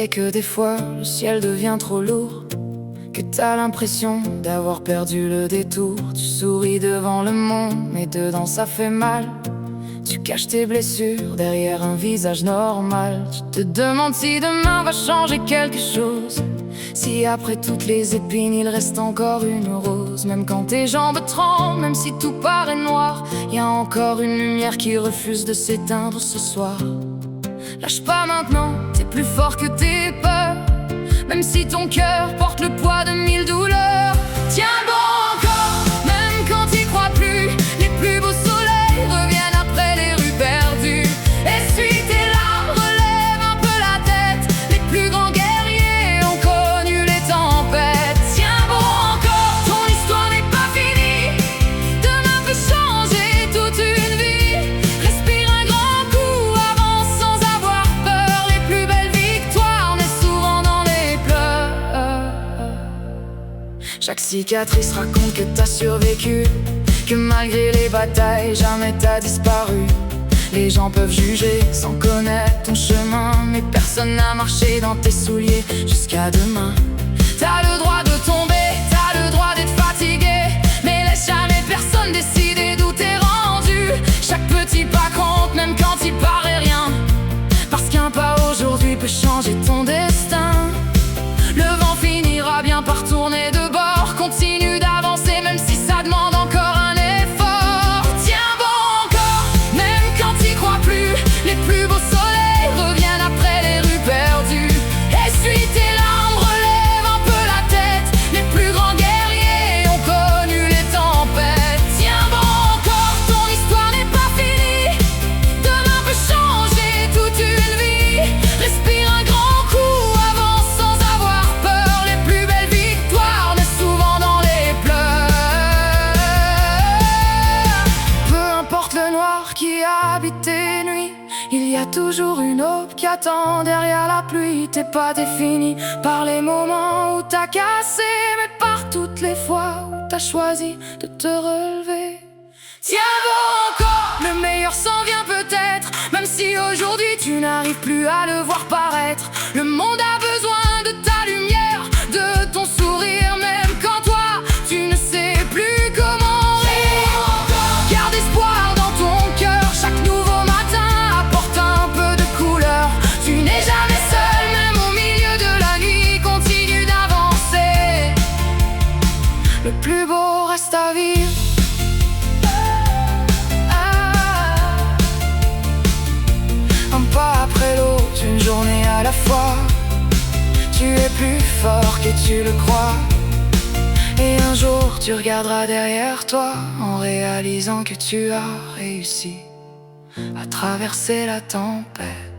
C'est que des fois le ciel devient trop lourd, que t'as l'impression d'avoir perdu le détour. Tu souris devant le monde, mais dedans ça fait mal. Tu caches tes blessures derrière un visage normal. Tu te demandes si demain va changer quelque chose, si après toutes les épines il reste encore une rose. Même quand tes jambes tremblent, même si tout paraît noir, y a encore une lumière qui refuse de s'éteindre ce soir. Lâche pas maintenant, t'es plus fort que tes peurs, même si ton cœur porte le poids de 1000 douleurs. Tiens bon encore, même quand t'y crois plus, les plus beaux soleils reviennent après les rues perdues. Essuie tes larmes, relève un peu la tête, les plus grands guerriers ont connu les tempêtes. Tiens bon encore, ton histoire n'est pas finie, demain peut changer toute une vie. Respire un grand coup, avance sans avoir peur, les plus belles victoires naissent souvent dans les pleurs. Chaque cicatrice raconte que t'as survécu, que malgré les batailles, jamais t'as disparu. Les gens peuvent juger sans connaître ton chemin, mais personne n'a marché dans tes souliers jusqu'à demain. T'as le droit de tomber, t'as le droit d'être fatigué, mais laisse jamais personne décider d'où t'es rendu. Chaque petit pas compte, même quand il paraît rien, parce qu'un pas aujourd'hui peut changer ton destin. Le vent finira bien par tourner de bord, continue d'avancer même si ça demande encore un effort. Tiens bon encore, même quand t'y crois plus, les plus beaux soleils reviennent après les rues perdues. Essuie tes larmes, relève un peu la tête, les plus grands guerriers ont connu les tempêtes. Tiens bon encore, ton histoire n'est pas finie, demain peut changer toute une vie. Respire un grand coup, avance sans avoir peur, les plus belles victoires naissent souvent dans les pleurs. Peu importe le noir qui habite tes nuits, il y a toujours une aube qui attend derrière la pluie. T'es pas défini par les moments où t'as cassé, mais par toutes les fois où t'as choisi de te relever. Tiens bon encore, le meilleur s'en vient peut-être, même si aujourd'hui tu n'arrives plus à le voir paraître. Le monde a besoin de ta lumière, de ton sourire, même quand toi tu ne sais plus comment rire. Garde espoir dans ton cœur, chaque nouveau matin apporte un peu de couleur. Tu n'es jamais seul, même au milieu de la nuit, continue d'avancer. Le plus beau reste à vivre. Un pas après l'autre, une journée à la fois. Tu es plus fort que tu le crois, et un jour tu regarderas derrière toi en réalisant que tu as réussi à traverser la tempête.